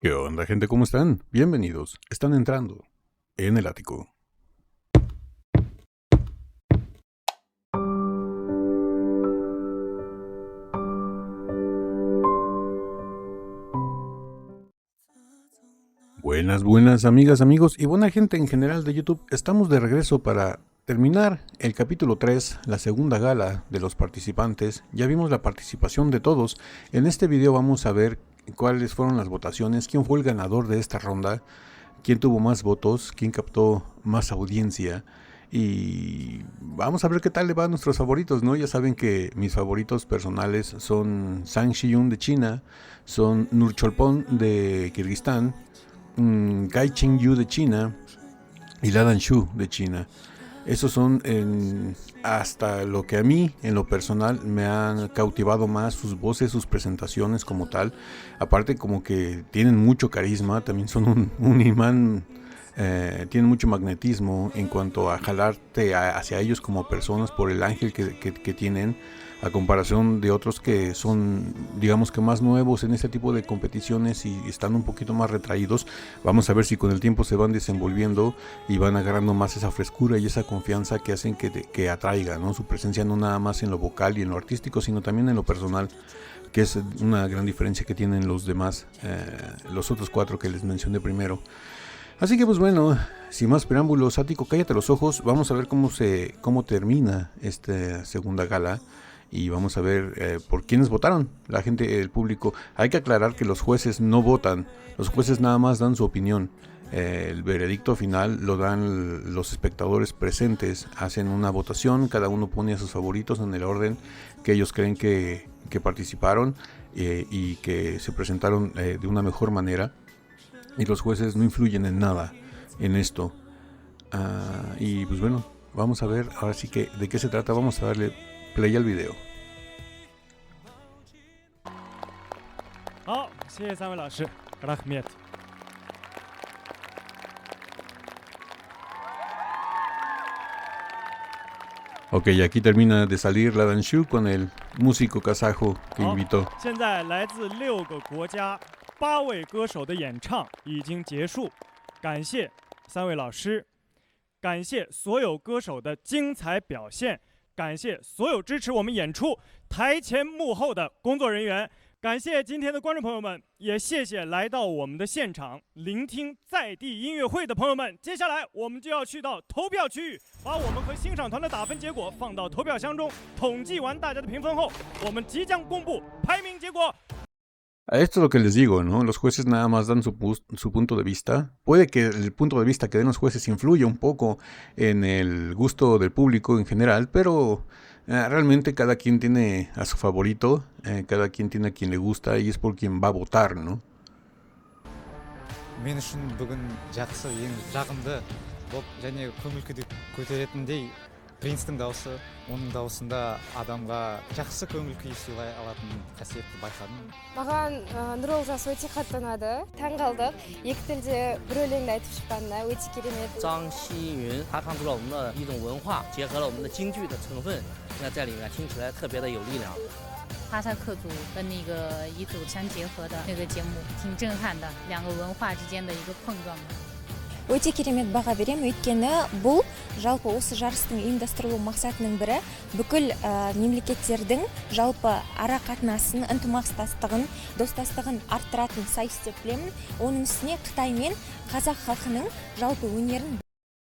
¿Qué onda, gente? ¿Cómo están? Bienvenidos. Están entrando en el ático. Buenas amigas, amigos y buena gente en general de YouTube. Estamos de regreso para terminar el capítulo 3, la segunda gala de los participantes. Ya vimos la participación de todos. En este video vamos a ver cuáles fueron las votaciones, quién fue el ganador de esta ronda, quién tuvo más votos, quién captó más audiencia. Y vamos a ver qué tal le va a nuestros favoritos, ¿no? Ya saben que mis favoritos personales son Zhang Shiyun de China, son Nurcholpon de Kirguistán, Kai Chengyu de China y Ladan Shu de China. Esos son hasta lo que a mí, en lo personal, me han cautivado más sus voces, sus presentaciones como tal. Aparte como que tienen mucho carisma, también son un imán, tienen mucho magnetismo en cuanto a jalarte hacia ellos como personas por el ángel que tienen, a comparación de otros que son, digamos que más nuevos en este tipo de competiciones y están un poquito más retraídos. Vamos a ver si con el tiempo se van desenvolviendo y van agarrando más esa frescura y esa confianza que hacen que atraiga, ¿no? Su presencia no nada más en lo vocal y en lo artístico, sino también en lo personal, que es una gran diferencia que tienen los demás, los otros cuatro que les mencioné primero. Así que pues bueno, sin más preámbulos, Ático, cállate los ojos, vamos a ver cómo termina esta segunda gala. Y vamos a ver por quiénes votaron, la gente, el público. Hay que aclarar que los jueces no votan, los jueces nada más dan su opinión. El veredicto final lo dan los espectadores presentes, hacen una votación, cada uno pone a sus favoritos en el orden que ellos creen que participaron y que se presentaron de una mejor manera. Y los jueces no influyen en nada en esto. Y pues bueno, vamos a ver ahora sí que de qué se trata, vamos a darle play al video. 好，谢谢三位老师。Rahmet。Ok, aquí termina de salir Ladan Shu con el músico kazajo que invitó. 现在来自6个国家8位歌手的演唱已经结束，感谢三位老师，感谢所有歌手的精彩表现，感谢所有支持我们演出台前幕后的工作人员。感谢今天的观众朋友们，也谢谢来到我们的现场聆听在地音乐会的朋友们。接下来我们就要去到投票区域，把我们和欣赏团的打分结果放到投票箱中，统计完大家的评分后，我们即将公布排名结果。 Esto es lo que les digo, ¿no? Los jueces nada más dan su punto de vista. Puede que el punto de vista que den los jueces influya un poco en el gusto del público en general, pero realmente cada quien tiene a su favorito, cada quien tiene a quien le gusta y es por quien va a votar, ¿no? мен үшін бүгін жақсы, ең жағымды болып және көңіл күйді көтеретіндей принцтің дауысы, оның даусында адамға жақсы көңіл күй сыйлай алатын қасиетті байқадым. Маған Нұр Олжас өте қатты ұнады. Таң қалдық. Екі тілде бір өлеңді айтып шыққанына өте керемет. 张希云他唱出了我们的一种文化，结合了我们的京剧的成分，那在里面听起来特别的有力量。 哈萨克族跟那个彝族相结合的那个节目挺震撼的，两个文化之间的一个碰撞。 Өте керемет баға берем, өйткені бұл жалпы осы жарыстың ұйымдастырылу мақсатының бірі бүкіл мемлекеттердің жалпы ара қатынасын, ынтымақтастығын, достастығын арттыратын сайыс деп білемін. Оның үстіне Қытай мен қазақ халқының жалпы өнерін.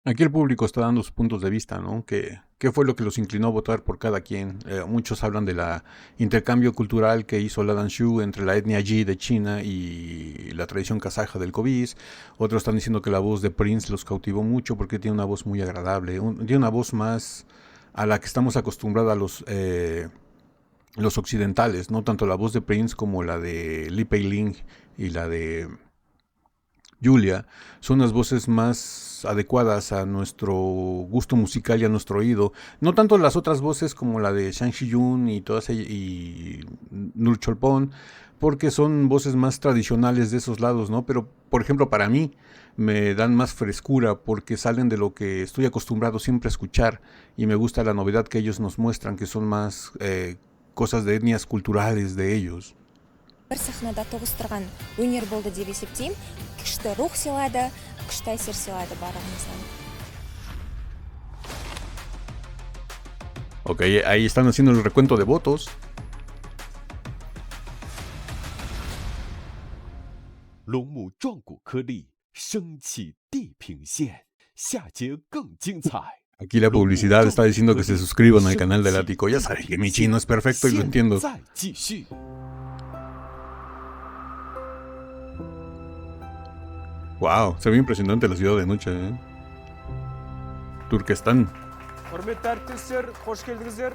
Aquí el público está dando sus puntos de vista, ¿no? ¿Qué fue lo que los inclinó a votar por cada quien? Muchos hablan del intercambio cultural que hizo Ladan Shu entre la etnia Yi de China y la tradición kazaja del Kovis. Otros están diciendo que la voz de Prince los cautivó mucho porque tiene una voz muy agradable. Tiene una voz más a la que estamos acostumbrados los occidentales, ¿no? Tanto la voz de Prince como la de Li Peiling y la de Julia son las voces más adecuadas a nuestro gusto musical y a nuestro oído. No tanto las otras voces como la de Zhang Shiyun y todas y Nurcholpon, porque son voces más tradicionales de esos lados, ¿no? Pero, por ejemplo, para mí me dan más frescura porque salen de lo que estoy acostumbrado siempre a escuchar y me gusta la novedad que ellos nos muestran, que son más cosas de etnias culturales de ellos. бір сахнада тоғыстырған өнер болды деп есептеймін. Күшті рух сыйлады, күшті әсер сыйлады барлығымызға. Ok, ahí están haciendo el recuento de votos. 龙目壮骨颗粒升起地平线，下节更精彩。 Aquí la publicidad está diciendo que se suscriban al canal del ático. Ya saben que mi chino es perfecto y lo entiendo. 再继续。 Wow, se ve impresionante la ciudad de noche, ¿eh? Turkestán. Құрметті әріптестер, қош келдіңіздер.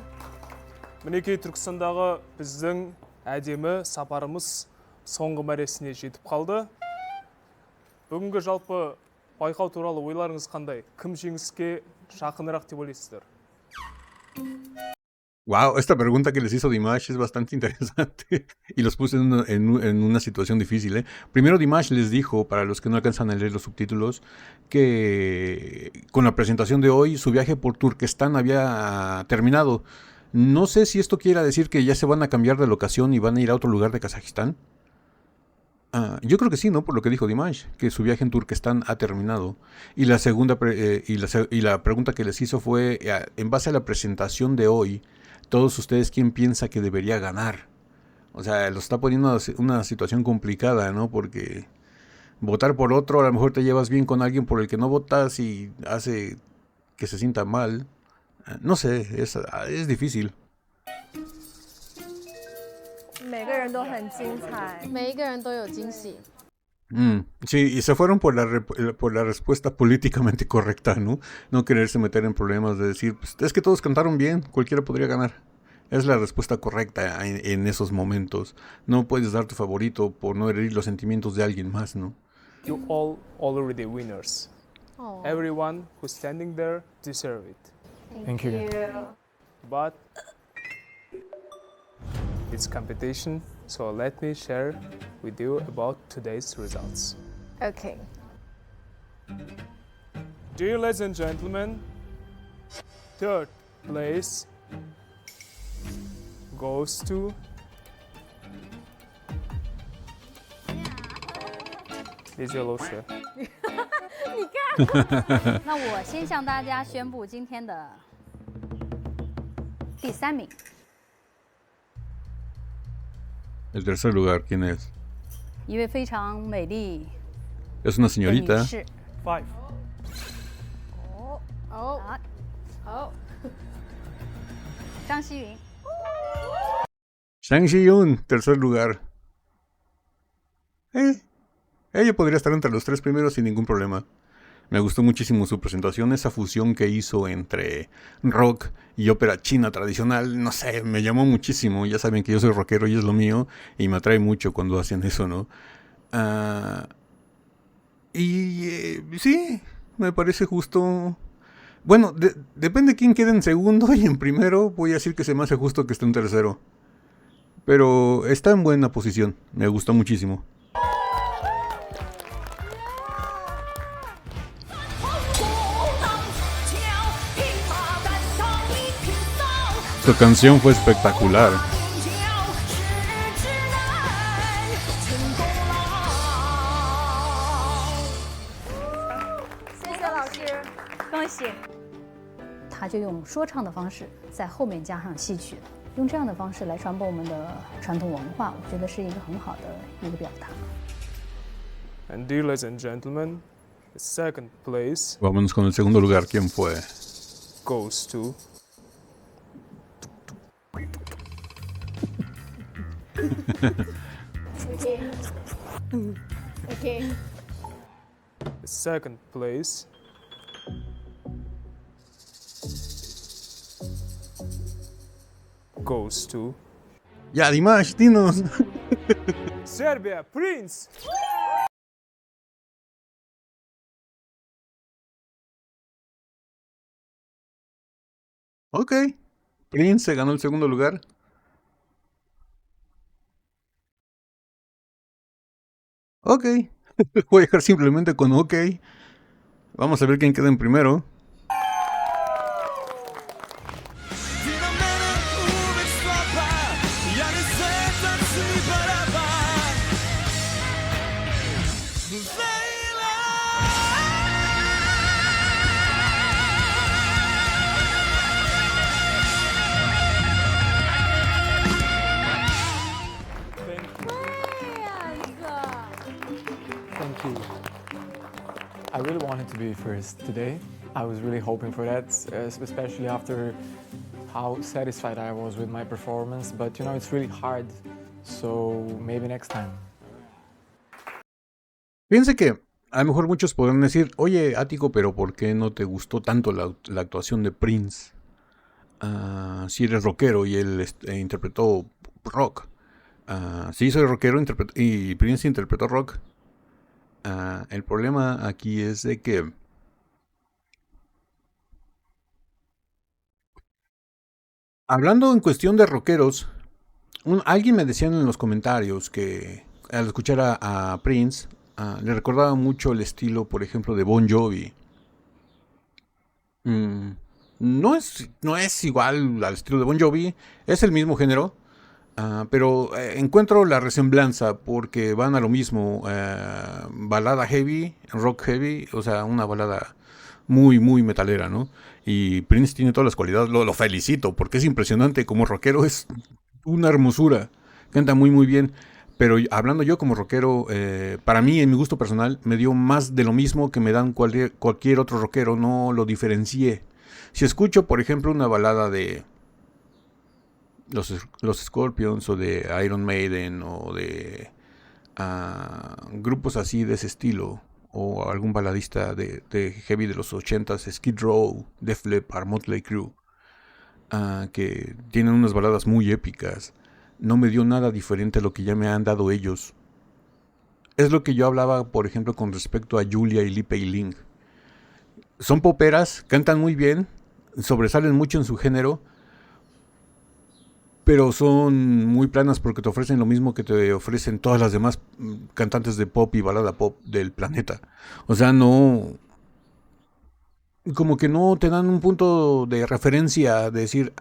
Мінекей Түркістандағы біздің әдемі сапарымыз соңғы мәресіне жетіп қалды. Бүгінгі жалпы байқау туралы ойларыңыз қандай? Кім жеңіске жақынырақ деп ойлайсыздар? Wow, esta pregunta que les hizo Dimash es bastante interesante y los puse en una situación difícil, ¿eh? Primero Dimash les dijo, para los que no alcanzan a leer los subtítulos, que con la presentación de hoy su viaje por Turkestán había terminado. No sé si esto quiera decir que ya se van a cambiar de locación y van a ir a otro lugar de Kazajistán. Yo creo que sí, ¿no? Por lo que dijo Dimash, que su viaje en Turkestán ha terminado. Y la segunda y la pregunta que les hizo fue, en base a la presentación de hoy, todos ustedes, ¿quién piensa que debería ganar? O sea, lo está poniendo en una situación complicada, ¿no? Porque votar por otro, a lo mejor te llevas bien con alguien por el que no votas y hace que se sienta mal. No sé, es difícil. 每个人都很精彩，每一个人都有惊喜。 Sí, y se fueron por la respuesta políticamente correcta, ¿no? No quererse meter en problemas de decir, pues, es que todos cantaron bien, cualquiera podría ganar. Es la respuesta correcta en esos momentos. No puedes dar tu favorito por no herir los sentimientos de alguien más, ¿no? You all already winners. Everyone who's standing there deserve it. Thank you. But it's competition, so let me share with you about today's results. Okay. Dear ladies and gentlemen, third place goes to Lizzie Loshe. 那我先向大家宣布今天的第3名。 El tercer lugar, ¿quién es? 一位非常美丽 Es una 的女 señorita. 士。 5. 张希云。 Shang Shi-yun, tercer lugar. Ella podría estar entre los 3 primeros sin ningún problema. Me gustó muchísimo su presentación, esa fusión que hizo entre rock y ópera china tradicional, no sé, me llamó muchísimo. Ya saben que yo soy rockero y es lo mío, y me atrae mucho cuando hacen eso, ¿no? Sí, me parece justo. Bueno, depende de quién quede en segundo y en primero, voy a decir que se me hace justo que esté en tercero. Pero está en buena posición, me gustó muchísimo. Su canción fue espectacular. 谢谢老师，恭喜。他就用说唱的方式在后面加上戏曲，用这样的方式来传播我们的传统文化，我觉得是一个很好的一个表达。 And dear ladies and gentlemen, the second place Vámonos con el segundo lugar, ¿quién fue? goes to Okay. the second place goes to Ya, Dimash, dinos. Serbia, Prince. Ok. Prince ganó el segundo lugar. Ok. Voy a dejar simplemente con ok. Vamos a ver quién queda en primero. really wanted to be first today. I was really hoping for that, especially after how satisfied I was with my performance. But you know, it's really hard. So maybe next time. Fíjense que a lo mejor muchos podrán decir, oye, Ático, pero ¿por qué no te gustó tanto la actuación de Prince? Si eres rockero y él interpretó rock. Sí, soy rockero y Prince interpretó rock. El problema aquí es de que hablando en cuestión de rockeros, alguien me decía en los comentarios que al escuchar a Prince le recordaba mucho el estilo, por ejemplo, de Bon Jovi. No es igual al estilo de Bon Jovi, es el mismo género, pero encuentro la resemblanza porque van a lo mismo, balada heavy, rock heavy, o sea, una balada muy, muy metalera, ¿no? Y Prince tiene todas las cualidades, lo felicito porque es impresionante, como rockero es una hermosura, canta muy, muy bien. Pero hablando yo como rockero, para mí, en mi gusto personal, me dio más de lo mismo que me dan cualquier otro rockero, no lo diferencié. Si escucho, por ejemplo, una balada de los Scorpions o de Iron Maiden o de grupos así de ese estilo, o algún baladista de heavy de los 80s, Skid Row, Def Leppard, Motley Crue, que tienen unas baladas muy épicas, no me dio nada diferente a lo que ya me han dado ellos. Es lo que yo hablaba, por ejemplo, con respecto a Julia y Li Pei-ling. Son poperas, cantan muy bien, sobresalen mucho en su género, pero son muy planas porque te ofrecen lo mismo que te ofrecen todas las demás cantantes de pop y balada pop del planeta. O sea, no... como que no te dan un punto de referencia de decir,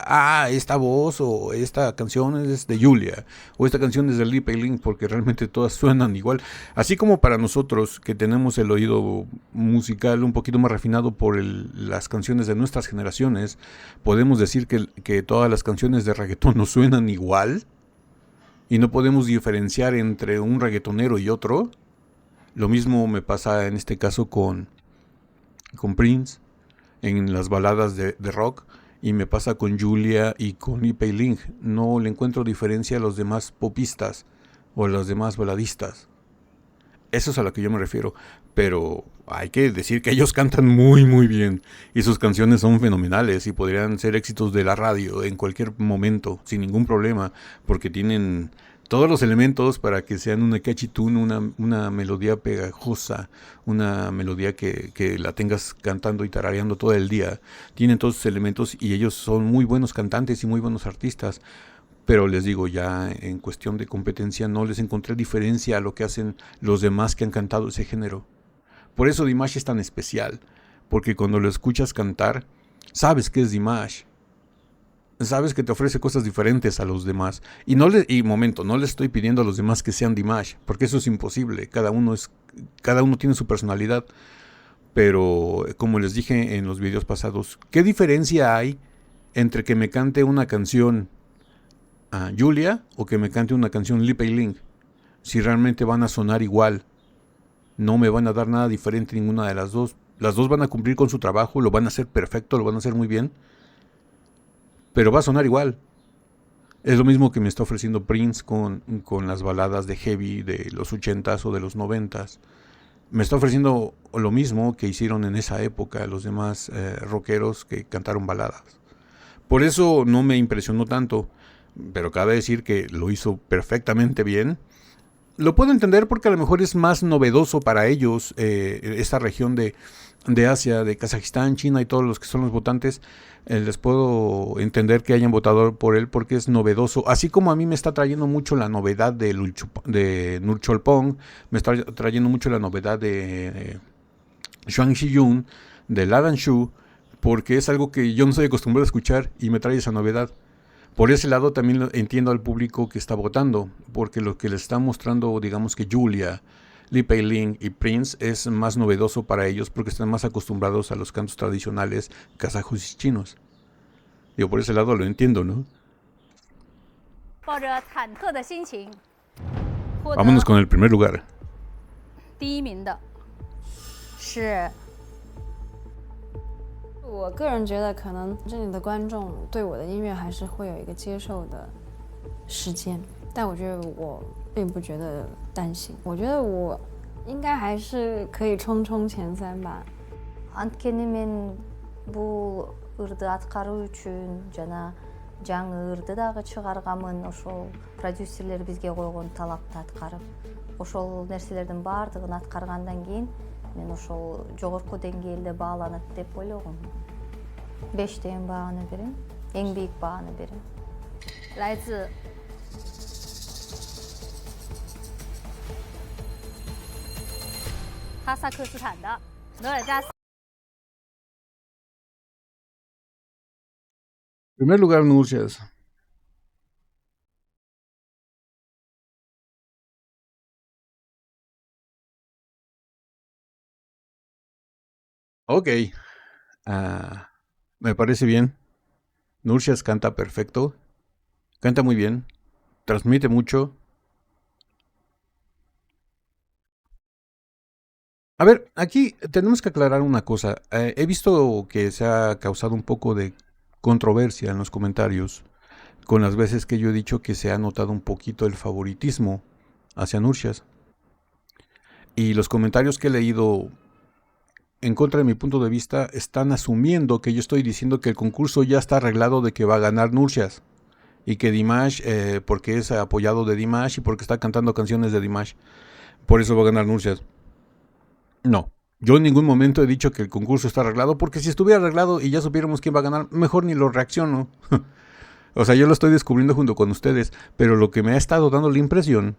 esta voz o esta canción es de Julia o esta canción es de Li Pei-ling, porque realmente todas suenan igual. Así como para nosotros que tenemos el oído musical un poquito más refinado por las canciones de nuestras generaciones, podemos decir que todas las canciones de reggaetón no suenan igual y no podemos diferenciar entre un reggaetonero y otro. Lo mismo me pasa en este caso con Prince en las baladas de rock, y me pasa con Julia y con Li Pei-ling. No le encuentro diferencia a los demás popistas o a los demás baladistas. Eso es a lo que yo me refiero. Pero hay que decir que ellos cantan muy muy bien y sus canciones son fenomenales y podrían ser éxitos de la radio en cualquier momento sin ningún problema, porque tienen todos los elementos para que sean una catchy tune, una melodía pegajosa, una melodía que la tengas cantando y tarareando todo el día. Tienen todos esos elementos y ellos son muy buenos cantantes y muy buenos artistas. Pero les digo, ya en cuestión de competencia no les encontré diferencia a lo que hacen los demás que han cantado ese género. Por eso Dimash es tan especial, porque cuando lo escuchas cantar, sabes que es Dimash. Sabes que te ofrece cosas diferentes a los demás. Y no le estoy pidiendo a los demás que sean Dimash, porque eso es imposible. Cada uno tiene su personalidad. Pero como les dije en los videos pasados, ¿qué diferencia hay entre que me cante una canción a Julia o que me cante una canción Li Pei-ling? Si realmente van a sonar igual, no me van a dar nada diferente ninguna de las dos. Las dos van a cumplir con su trabajo, lo van a hacer perfecto, lo van a hacer muy bien, pero va a sonar igual. Es lo mismo que me está ofreciendo Prince con las baladas de heavy de los 80s o de los 90s. Me está ofreciendo lo mismo que hicieron en esa época los demás rockeros que cantaron baladas. Por eso no me impresionó tanto, pero cabe decir que lo hizo perfectamente bien. Lo puedo entender porque a lo mejor es más novedoso para ellos, esta región de Asia, de Kazajistán, China y todos los que son los votantes. Les puedo entender que hayan votado por él porque es novedoso. Así como a mí me está trayendo mucho la novedad de Nurchulpong, me está trayendo mucho la novedad de Zhang Xiyun, de Ladan Shu, porque es algo que yo no estoy acostumbrado a escuchar y me trae esa novedad. Por ese lado también entiendo al público que está votando, porque lo que les está mostrando, digamos que Julia, Li Pei-ling y Prince es más novedoso para ellos porque están más acostumbrados a los cantos tradicionales kazajos y chinos. Yo por ese lado lo entiendo, ¿no? Vámonos con el primer lugar. 是。我个人觉得，可能这里的观众对我的音乐还是会有一个接受的时间，但我觉得我并不觉得担心，我觉得我应该还是可以冲前3吧。 Анткени мен бул ырды аткаруу үчүн жана жаңы ырды дагы чыгарганмын. Ошол продюсерлер бизге койгон талапты аткарып, ошол нерселердин баардыгын аткаргандан кийин мен ошол жогорку деңгээлде бааланат деп ойлогом. 5 бааны берем, эң бийик бааны берем. 来自哈萨克斯坦的努尔扎斯。 En primer lugar, Nursias. Ok. Me parece bien. Nursias canta perfecto. Canta muy bien. Transmite mucho. A ver, aquí tenemos que aclarar una cosa. He visto que se ha causado un poco de controversia en los comentarios con las veces que yo he dicho que se ha notado un poquito el favoritismo hacia Nursias. Y los comentarios que he leído en contra de mi punto de vista están asumiendo que yo estoy diciendo que el concurso ya está arreglado de que va a ganar Nursias. Y que Dimash, porque es apoyado de Dimash y porque está cantando canciones de Dimash, por eso va a ganar Nursias. No. Yo en ningún momento he dicho que el concurso está arreglado, porque si estuviera arreglado y ya supiéramos quién va a ganar, mejor ni lo reacciono. O sea, yo lo estoy descubriendo junto con ustedes, pero lo que me ha estado dando la impresión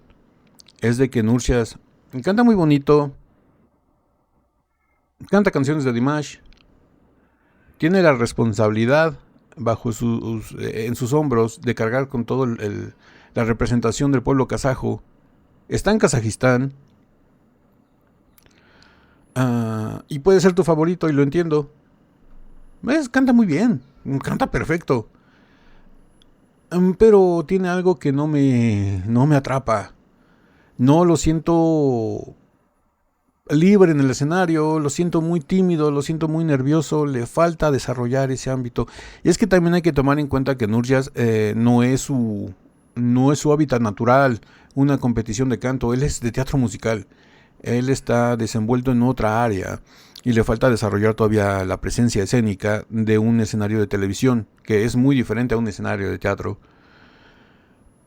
es de que Nursias canta muy bonito, canta canciones de Dimash, tiene la responsabilidad en sus hombros de cargar con todo la representación del pueblo kazajo, está en Kazajistán. Y puede ser tu favorito y lo entiendo. Canta muy bien, canta perfecto. Pero tiene algo que no me atrapa. No lo siento libre en el escenario, lo siento muy tímido, lo siento muy nervioso, le falta desarrollar ese ámbito. Y es que también hay que tomar en cuenta que Nursias no es su hábitat natural, una competición de canto, él es de teatro musical. Él está desenvuelto en otra área y le falta desarrollar todavía la presencia escénica de un escenario de televisión, que es muy diferente a un escenario de teatro.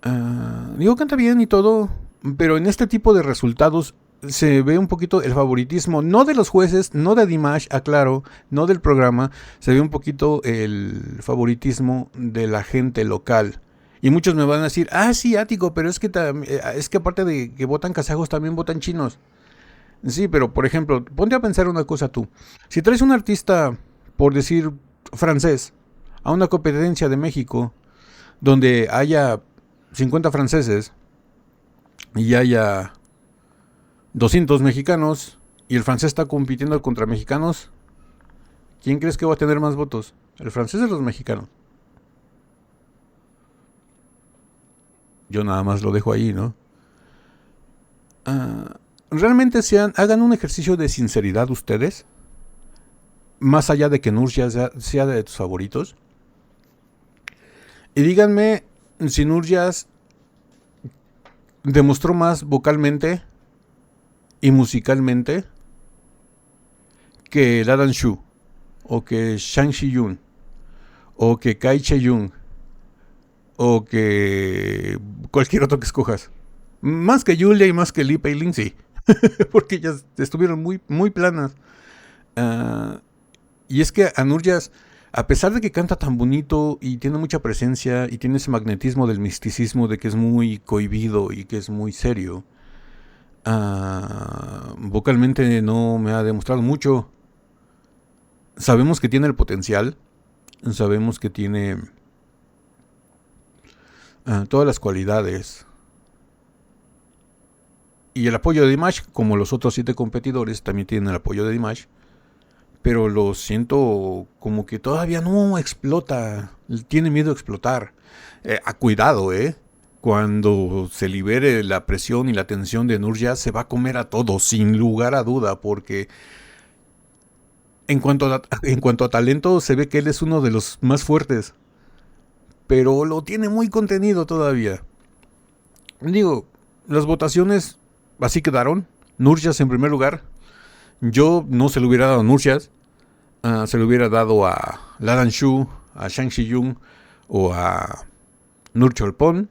Canta bien y todo, pero en este tipo de resultados se ve un poquito el favoritismo, no de los jueces, no de Dimash, aclaro, no del programa, se ve un poquito el favoritismo de la gente local. Y muchos me van a decir, sí, Ático, pero es que aparte de que votan kazajos, también votan chinos. Sí, pero por ejemplo, ponte a pensar una cosa tú. Si traes un artista, por decir francés, a una competencia de México, donde haya 50 franceses y haya 200 mexicanos, y el francés está compitiendo contra mexicanos, ¿quién crees que va a tener más votos? ¿El francés o los mexicanos? Yo nada más lo dejo ahí, ¿no? Realmente hagan un ejercicio de sinceridad ustedes, más allá de que Nursias sea de tus favoritos, y díganme si Nursias demostró más vocalmente y musicalmente que Ladan Shu, o que Shang Shi-yun, o que Kai Che-young, o que cualquier otro que escojas. Más que Julia y más que Li Pei-ling, sí. Porque ellas estuvieron muy, muy planas. Y es que a Nursias, a pesar de que canta tan bonito y tiene mucha presencia y tiene ese magnetismo del misticismo de que es muy cohibido y que es muy serio, vocalmente no me ha demostrado mucho. Sabemos que tiene el potencial, sabemos que tiene todas las cualidades y el apoyo de Dimash, como los otros 7 competidores también tienen el apoyo de Dimash, pero lo siento como que todavía no explota, tiene miedo a explotar. Cuidado, cuando se libere la presión y la tensión de Nursias, se va a comer a todos, sin lugar a duda, porque En cuanto a talento, se ve que él es uno de los más fuertes. Pero lo tiene muy contenido todavía. Digo, las votaciones así quedaron. Nurjas en primer lugar. Yo no se lo hubiera dado a Nurjas. Se lo hubiera dado a Ladan Shu, a Shang Shi-Yung o a Nur Cholpon.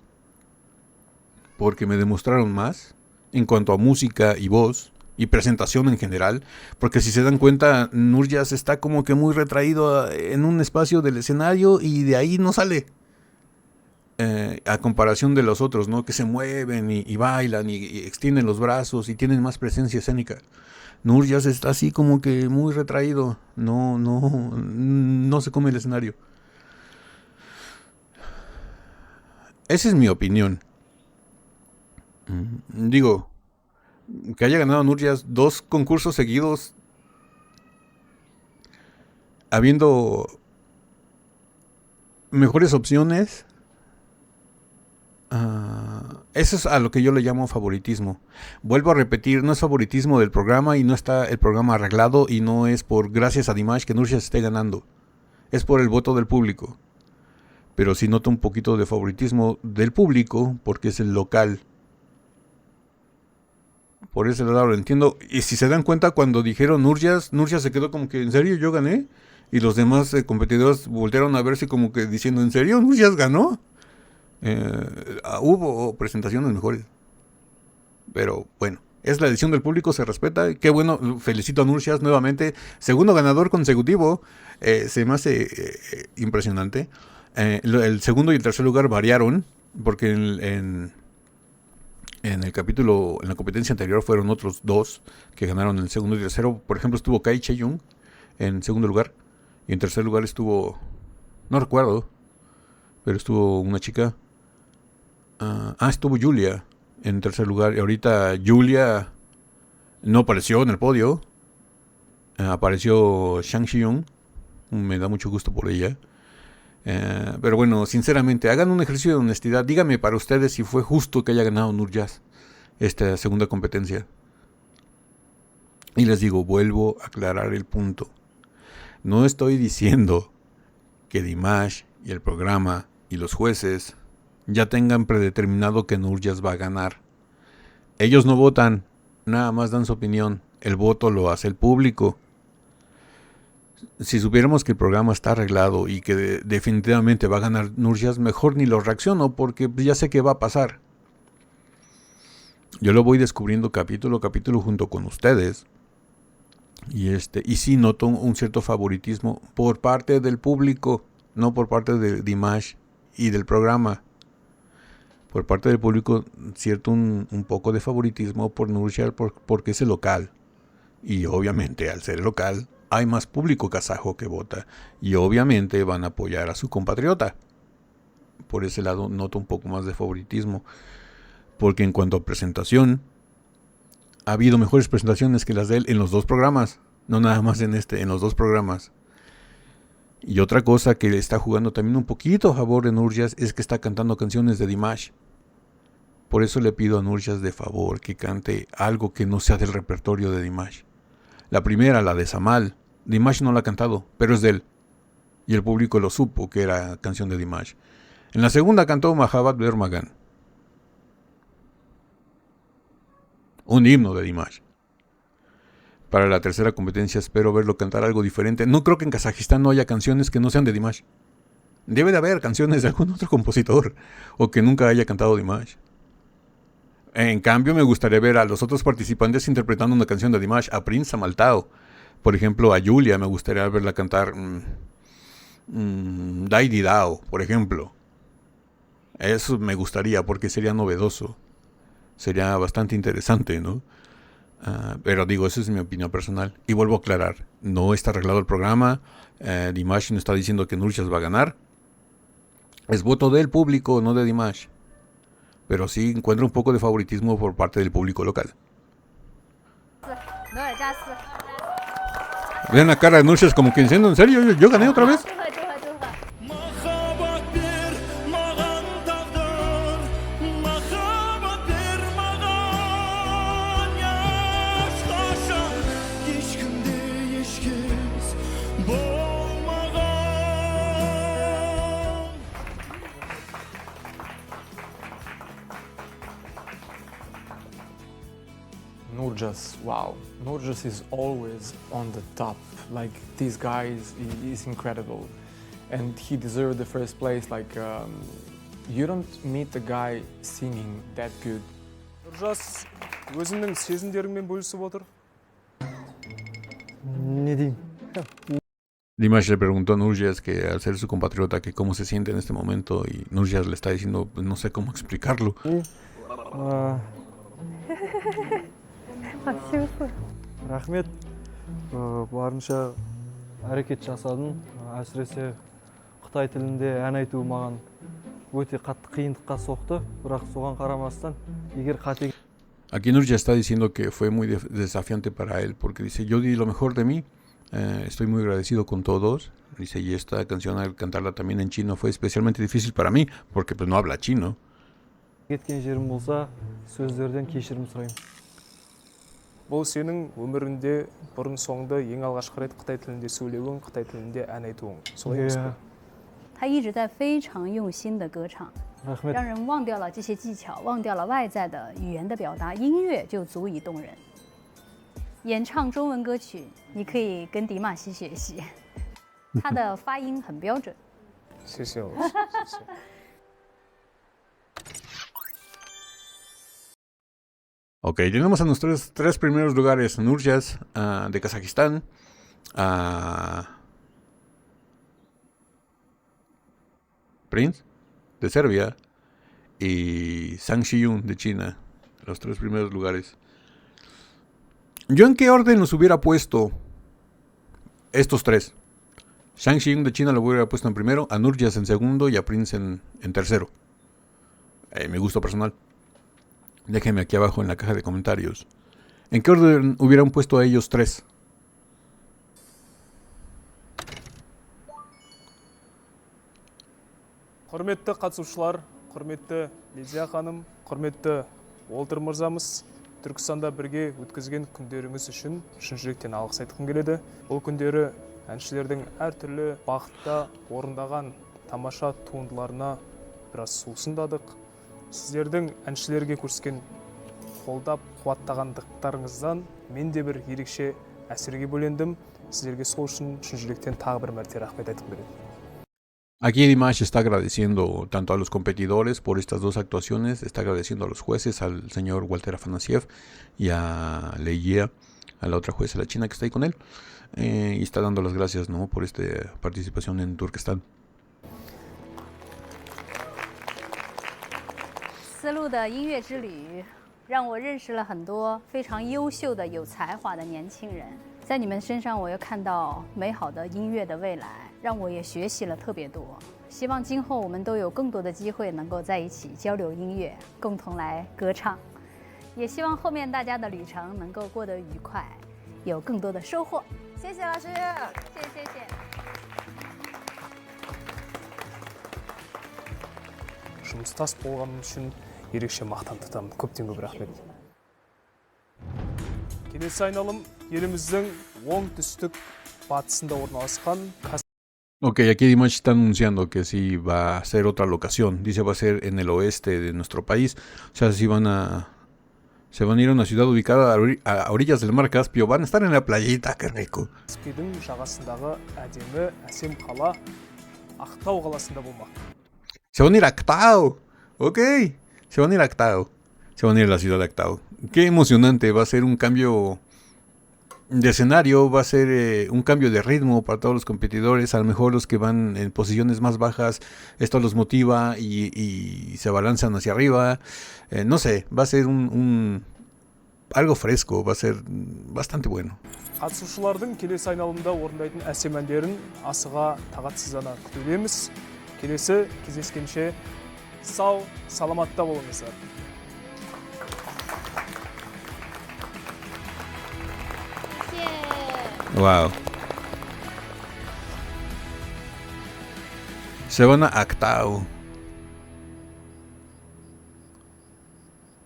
Porque me demostraron más en cuanto a música y voz y presentación en general, porque si se dan cuenta, Nurjas está como que muy retraído en un espacio del escenario y de ahí no sale, a comparación de los otros, ¿no? Que se mueven y bailan y extienden los brazos y tienen más presencia escénica. Nurjas está así como que muy retraído, no se come el escenario. Esa es mi opinión. Digo, que haya ganado Nurjas 2 concursos seguidos, habiendo mejores opciones, eso es a lo que yo le llamo favoritismo. Vuelvo a repetir, no es favoritismo del programa y no está el programa arreglado y no es por gracias a Dimash que Nurjas esté ganando, es por el voto del público. Pero sí noto un poquito de favoritismo del público porque es el local. Por ese lado lo entiendo. Y si se dan cuenta, cuando dijeron Nurjas se quedó como que, ¿en serio yo gané? Y los demás competidores voltearon a verse como que diciendo, ¿en serio Nurjas ganó? Hubo presentaciones mejores. Pero bueno, es la decisión del público, se respeta. Qué bueno, felicito a Nurjas nuevamente. Segundo ganador consecutivo. Se me hace impresionante. El segundo y el tercer lugar variaron, porque en el capítulo, en la competencia anterior fueron otros 2 que ganaron en el segundo y tercero. Por ejemplo, estuvo Kai Che-Young en segundo lugar. Y en tercer lugar estuvo, no recuerdo, pero estuvo una chica. Estuvo Julia en tercer lugar. Y ahorita Julia no apareció en el podio. Apareció Shang Shi-Young. Me da mucho gusto por ella. Pero bueno, sinceramente, hagan un ejercicio de honestidad. Díganme para ustedes si fue justo que haya ganado Nurjas esta segunda competencia. Y les digo, vuelvo a aclarar el punto. No estoy diciendo que Dimash y el programa y los jueces ya tengan predeterminado que Nurjas va a ganar. Ellos no votan, nada más dan su opinión. El voto lo hace el público. Si supiéramos que el programa está arreglado y que definitivamente va a ganar Nurjas, mejor ni lo reacciono porque ya sé qué va a pasar. Yo lo voy descubriendo capítulo a capítulo junto con ustedes. Y sí noto un cierto favoritismo por parte del público, no por parte de Dimash y del programa. Por parte del público, cierto un poco de favoritismo por Nurjas porque es el local. Y obviamente al ser local hay más público kazajo que vota y obviamente van a apoyar a su compatriota. Por ese lado noto un poco más de favoritismo, porque en cuanto a presentación, ha habido mejores presentaciones que las de él en los 2 programas, no nada más en los 2 programas. Y otra cosa que le está jugando también un poquito a favor de Nurjas es que está cantando canciones de Dimash. Por eso le pido a Nurjas de favor que cante algo que no sea del repertorio de Dimash. La primera, la de Samal, Dimash no la ha cantado, pero es de él. Y el público lo supo que era canción de Dimash. En la segunda cantó Mahabbat Bermagan, un himno de Dimash. Para la tercera competencia espero verlo cantar algo diferente. No creo que en Kazajistán no haya canciones que no sean de Dimash. Debe de haber canciones de algún otro compositor o que nunca haya cantado Dimash. En cambio, me gustaría ver a los otros participantes interpretando una canción de Dimash, a Prince Samaltao. Por ejemplo, a Julia me gustaría verla cantar Dai Di Dao, por ejemplo. Eso me gustaría porque sería novedoso. Sería bastante interesante, ¿no? Pero digo, esa es mi opinión personal. Y vuelvo a aclarar, no está arreglado el programa. Dimash no está diciendo que Nurjas va a ganar. Es voto del público, no de Dimash. Pero sí encuentro un poco de favoritismo por parte del público local. Vean la cara de Nurjas como que diciendo, ¿en serio? ¿Yo gané otra vez? Nurjas, wow. Nurjas is always on the top. Like, this guy is incredible. And he deserved the first place. Like, you don't meet a guy singing that good. Nurjas, өзіңнің сезімдеріңмен бөлісіп отыр. Ne diyeyim? Dimash le preguntó a Nurjas que al ser su compatriota que cómo se siente en este momento y Nurjas le está diciendo pues, no sé cómo explicarlo. Рахмет. Барынша әрекет жасадым. Әсіресе Қытай тілінде ән айту маған өте қатты қиындыққа соқты. Бірақ соған қарамастан, егер қате... Aquí Nurjas está diciendo que fue muy desafiante para él porque dice yo di lo mejor de mí, estoy muy agradecido con todos. Dice y esta canción al cantarla también en chino fue especialmente difícil para mí porque pues no habla chino. Кеткен жерім болса, сөздерден кешірім сұраймын. Бұл сенің өмірінде бұрын соңды ең алғашқы рет Қытай тілінде сөйлеуің, Қытай тілінде ән айтуың. Солай емес пе? 他一直在非常用心的歌唱，让人忘掉了这些技巧，忘掉了外在的语言的表达，音乐就足以动人。演唱中文歌曲，你可以跟迪玛希学习，他的发音很标准。谢谢。 Ok, tenemos a nuestros tres primeros lugares, Nurjas de Kazajistán, Prince de Serbia y Zhang Xiyun de China, los tres primeros lugares. ¿Yo en qué orden los hubiera puesto estos tres? Zhang Xiyun de China lo hubiera puesto en primero, a Nurjas en segundo y a Prince en tercero. Mi gusto personal. Déjenme aquí abajo en la caja de comentarios. ¿En qué orden hubieran puesto a ellos tres? Құрметті қатысушылар, құрметті Лидия ханым, құрметті Уолтер мырзамыз, Түркістанда бірге өткізген күндеріңіз үшін шын жүректен алғыс айтқым келеді. Бұл күндері әншілердің әртүрлі бағытта орындаған тамаша туындыларына біраз сусындадық. Сіздердің әншілерге көрсеткен қолдап қуаттағандықтарыңыздан мен де бір ерекше әсерге бөлендім. Сіздерге сол үшін шын жүректен тағы бір мәрте рахмет айтқым келеді. Aquí Dimash está agradeciendo tanto a los competidores por estas dos actuaciones, está agradeciendo a los jueces, al señor Walter Afanasiev y a Leia, a la otra jueza, la china que está ahí con él, y está dando las gracias, ¿no?, por esta participación en Turkestán. 丝路的音乐之旅让我认识了很多非常优秀的、有才华的年轻人。在你们身上，我又看到美好的音乐的未来，让我也学习了特别多。希望今后我们都有更多的机会能够在一起交流音乐，共同来歌唱。也希望后面大家的旅程能够过得愉快，有更多的收获。谢谢老师，谢谢。 жұмыстас болғаным үшін ерекше мақтан тұтамын. Көптен көп рахмет. Келесі айналым еліміздің оңтүстік батысында орналасқан. Ok, aquí Dimash está anunciando que sí va a ser otra locación. Dice va a ser en el oeste de nuestro país. O sea, si se van a ir a una ciudad ubicada a orillas del mar Caspio. Van a estar en la playita, qué rico. Каспийдің жағасындағы әдемі әсем қала Ақтау қаласында болмақ. Se van a ir a Actao. Ok. Se van a ir a Actao. Se van a ir a la ciudad de Actao. Qué emocionante. Va a ser un cambio de escenario. Va a ser un cambio de ritmo para todos los competidores. A lo mejor los que van en posiciones más bajas, esto los motiva y se balanzan hacia arriba. No sé. Va a ser algo fresco. Va a ser bastante bueno. Қатысушылардың келесі айналымда орындайтын әсем әндерін асыға тағатсыздана күтудеміз. Келесі кездескенше сау, саламатта болыңыздар. Wow. Se van a Actao.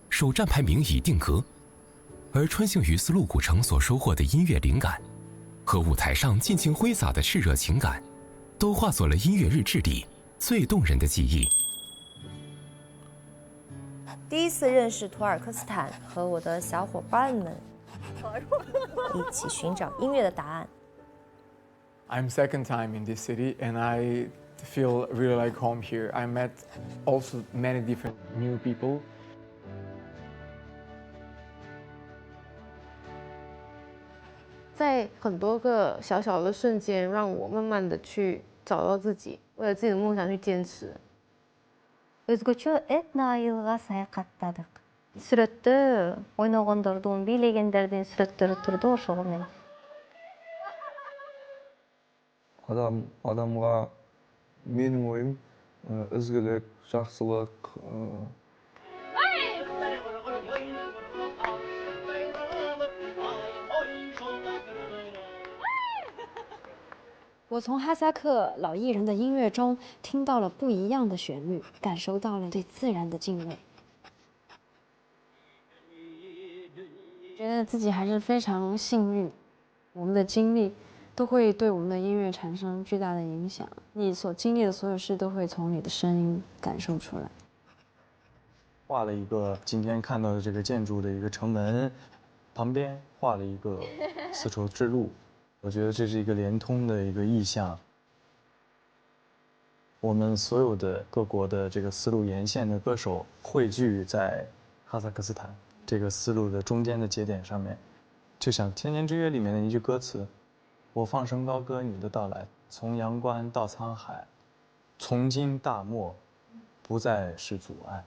首站排名已定格，而穿行于丝路古城所收获的音乐灵感，和舞台上尽情挥洒的炽热情感，都化作了音乐日志里最动人的记忆。第一次认识土尔克斯坦，和我的小伙伴们一起寻找音乐的答案。I'm second time in this city and I feel really like home here. I met also many different new people. 在很多个小小的瞬间，让我慢慢的去找到自己，为了自己的梦想去坚持。Өзгөчө этно айылга саякаттадык. Сүрөттө ойногондордун, бийлегендердин сүрөттөрү турду, ошого мен. Адамга менин оюм изгилик, жакшылык, 我从哈萨克老艺人的音乐中听到了不一样的旋律，感受到了对自然的敬畏。觉得自己还是非常幸运，我们的经历都会对我们的音乐产生巨大的影响。你所经历的所有事都会从你的声音感受出来。画了一个今天看到的这个建筑的一个城门，旁边画了一个丝绸之路。 我觉得这是一个连通的一个意象。我们所有的各国的这个丝路沿线的歌手汇聚在哈萨克斯坦这个丝路的中间的节点上面，就像《千年之约》里面的一句歌词：“我放声高歌你的到来，从阳关到沧海，从今大漠，不再是阻碍。”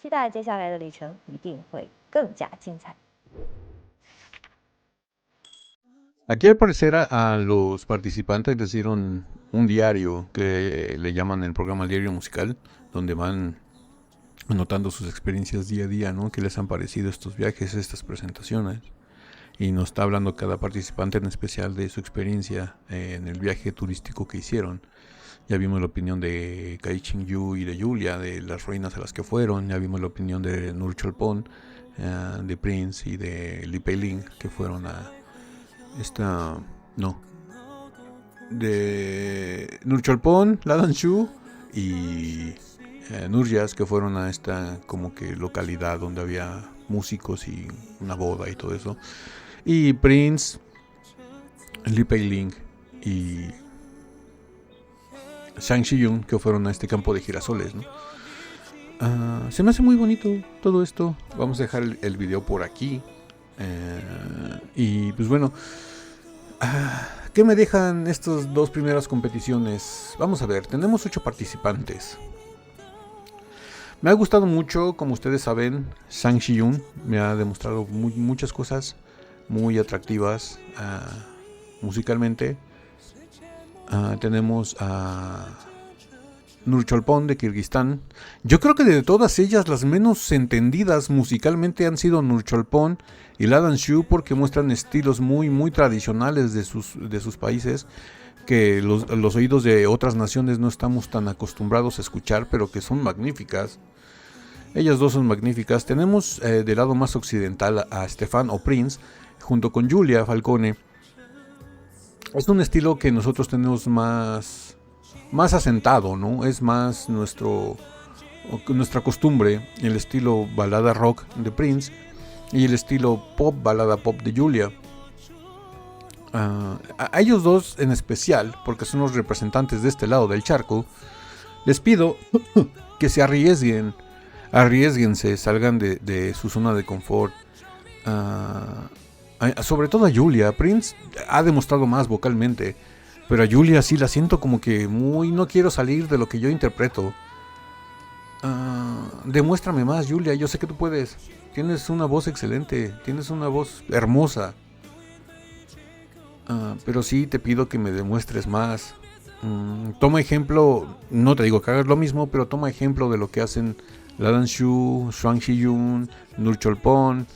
期待接下来的旅程一定会更加精彩。 Aquí al parecer a los participantes les dieron un diario que le llaman el programa El Diario Musical, donde van anotando sus experiencias día a día, ¿no? ¿Qué les han parecido estos viajes, estas presentaciones? Y nos está hablando cada participante en especial de su experiencia en el viaje turístico que hicieron. Ya vimos la opinión de Kai Ching-yu y de Julia, de las ruinas a las que fueron. Ya vimos la opinión de Nur Cholpon, de Prince y de Lee Pei-ling, que fueron a esta... no. De Nur Cholpon, La Dan-shu y Nurjas, que fueron a esta como que localidad donde había músicos y una boda y todo eso. Y Prince, Lee Pei-ling y Zhang Xiyun, que fueron a este campo de girasoles, ¿no? Se me hace muy bonito todo esto. Vamos a dejar el video por aquí. Y pues bueno, ¿qué me dejan estas dos primeras competiciones? Vamos a ver, tenemos 8 participantes. Me ha gustado mucho, como ustedes saben, Zhang Xiyun me ha demostrado muchas cosas muy atractivas musicalmente. Tenemos a Nur Cholpon de Kirguistán. Yo creo que de todas ellas las menos entendidas musicalmente han sido Nur Cholpon y La Dan-shu, porque muestran estilos muy tradicionales de sus países que los oídos de otras naciones no estamos tan acostumbrados a escuchar, pero que son magníficas. Ellas dos son magníficas. Tenemos del lado más occidental a Stefan o Prince, junto con Julia Falcone. Es un estilo que nosotros tenemos más asentado, ¿no? Es más nuestra costumbre, el estilo balada rock de Prince y el estilo balada pop de Julia. A ellos dos en especial, porque son los representantes de este lado del charco, les pido que se arriesguense, salgan de su zona de confort. Sobre todo a Julia. Prince ha demostrado más vocalmente, pero a Julia sí la siento como que no quiero salir de lo que yo interpreto. Demuéstrame más, Julia, yo sé que tú puedes. Tienes una voz excelente, tienes una voz hermosa. Pero sí te pido que me demuestres más. Toma ejemplo, no te digo que hagas lo mismo, pero toma ejemplo de lo que hacen La Dan-shu, Zhang Xiyun, Nur Cholpon.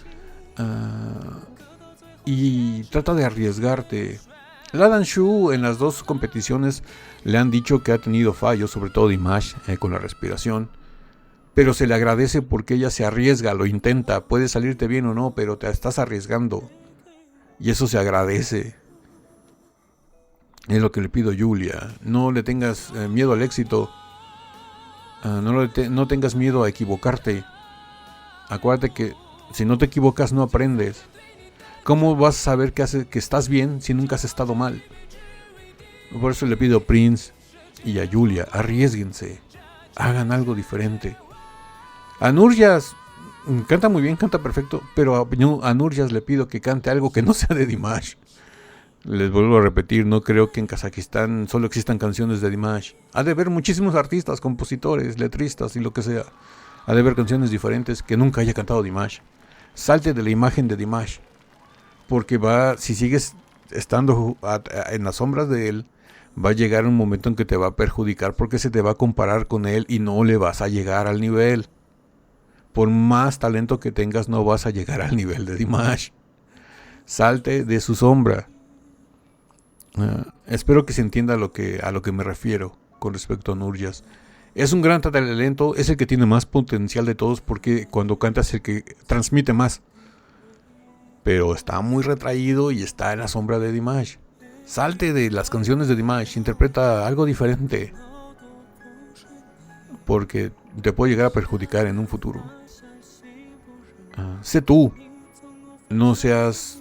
Y trata de arriesgarte Ladan Shu en las dos competiciones le han dicho que ha tenido fallos, sobre todo Dimash con la respiración, pero se le agradece porque ella se arriesga, lo intenta, puede salirte bien o no, pero te estás arriesgando y eso se agradece. Es lo que le pido a Julia, no le tengas miedo al éxito, no tengas miedo a equivocarte. Acuérdate que si no te equivocas no aprendes. ¿Cómo vas a saber que estás bien si nunca has estado mal? Por eso le pido a Prince y a Julia, arriésguense, hagan algo diferente. A Nurjas canta muy bien, canta perfecto, pero a Nurjas le pido que cante algo que no sea de Dimash. Les vuelvo a repetir, no creo que en Kazajistán solo existan canciones de Dimash. Ha de haber muchísimos artistas, compositores, letristas y lo que sea. Ha de haber canciones diferentes que nunca haya cantado Dimash. Salte de la imagen de Dimash, porque si sigues estando en las sombras de él, va a llegar un momento en que te va a perjudicar porque se te va a comparar con él y no le vas a llegar al nivel. Por más talento que tengas, no vas a llegar al nivel de Dimash. Salte de su sombra. Espero que se entienda a lo que me refiero con respecto a Nurjas. Es un gran talento, es el que tiene más potencial de todos porque cuando canta es el que transmite más. Pero está muy retraído y está en la sombra de Dimash. Salte de las canciones de Dimash, interpreta algo diferente. Porque te puede llegar a perjudicar en un futuro. Sé tú. No seas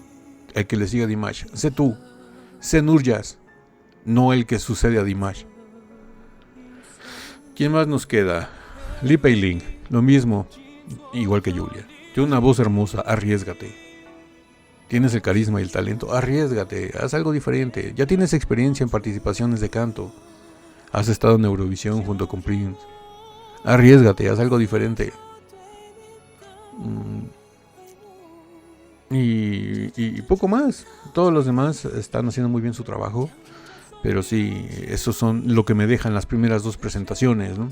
el que le siga a Dimash. Sé tú. Sé Nurjas. No el que sucede a Dimash. ¿Quién más nos queda? Lee Pei-ling. Lo mismo. Igual que Julia. Tiene una voz hermosa. Arriésgate. Tienes el carisma y el talento. Arriésgate. Haz algo diferente. Ya tienes experiencia en participaciones de canto. Has estado en Eurovisión junto con Prince. Arriésgate. Haz algo diferente. Y poco más. Todos los demás están haciendo muy bien su trabajo. Pero sí, esos son lo que me dejan las primeras dos presentaciones, ¿no?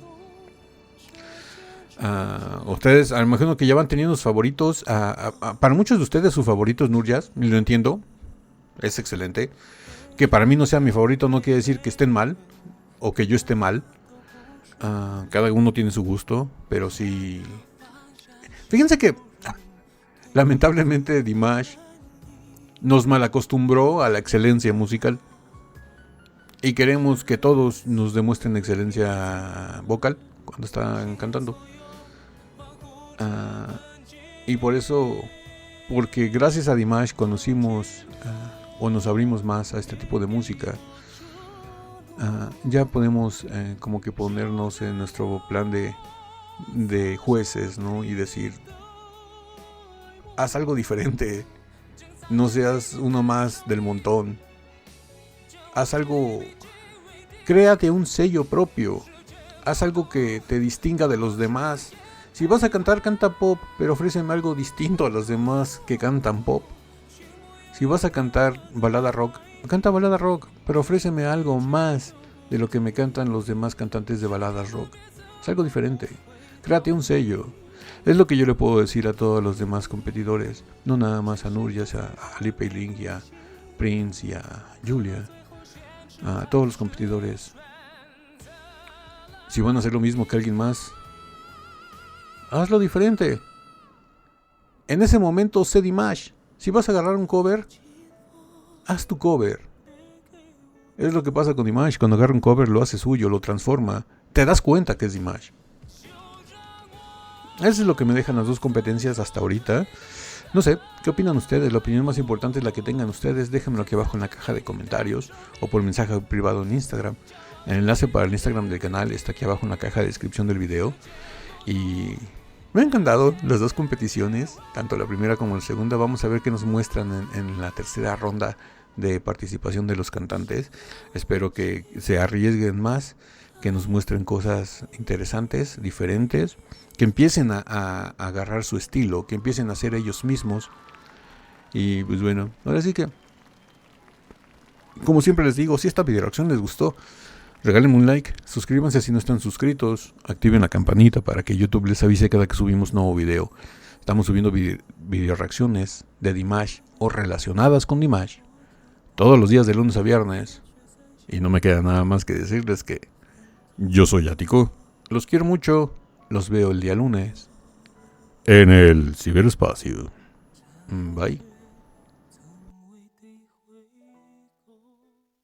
Ustedes, a lo mejor que ya van teniendo sus favoritos. Para muchos de ustedes su favorito es Nurjas, y lo entiendo. Es excelente. Que para mí no sea mi favorito no quiere decir que estén mal. O que yo esté mal. Cada uno tiene su gusto. Pero sí. Fíjense que lamentablemente Dimash nos malacostumbró a la excelencia musical. Y queremos que todos nos demuestren excelencia vocal cuando están cantando. Y por eso, porque gracias a Dimash conocimos o nos abrimos más a este tipo de música, ya podemos como que ponernos en nuestro plan de jueces, ¿no? Y decir, haz algo diferente, no seas uno más del montón. Haz algo, créate un sello propio, haz algo que te distinga de los demás. Si vas a cantar, canta pop, pero ofréceme algo distinto a los demás que cantan pop. Si vas a cantar balada rock, canta balada rock, pero ofréceme algo más de lo que me cantan los demás cantantes de baladas rock. Es algo diferente, créate un sello. Es lo que yo le puedo decir a todos los demás competidores, no nada más a Nurjas, a Lee Pei-ling y a Prince y a Julia. A todos los competidores, si van a hacer lo mismo que alguien más, hazlo diferente. En ese momento sé Dimash. Si vas a agarrar un cover, haz tu cover. Es lo que pasa con Dimash. Cuando agarra un cover lo hace suyo, lo transforma, te das cuenta que es Dimash. Eso es lo que me dejan las dos competencias hasta ahorita. No sé, ¿qué opinan ustedes? La opinión más importante es la que tengan ustedes. Déjenmelo aquí abajo en la caja de comentarios o por mensaje privado en Instagram. El enlace para el Instagram del canal está aquí abajo en la caja de descripción del video. Y me han encantado las dos competiciones, tanto la primera como la segunda. Vamos a ver qué nos muestran en la tercera ronda de participación de los cantantes. Espero que se arriesguen más, que nos muestren cosas interesantes, diferentes, que empiecen a agarrar su estilo, que empiecen a ser ellos mismos. Y pues bueno, ahora sí que, como siempre les digo, si esta video reacción les gustó, regálenme un like, suscríbanse si no están suscritos, activen la campanita para que YouTube les avise cada que subimos nuevo video. Estamos subiendo video reacciones de Dimash o relacionadas con Dimash todos los días de lunes a viernes. Y no me queda nada más que decirles que yo soy Ático. Los quiero mucho. Los veo el día lunes en el ciberespacio. Bye.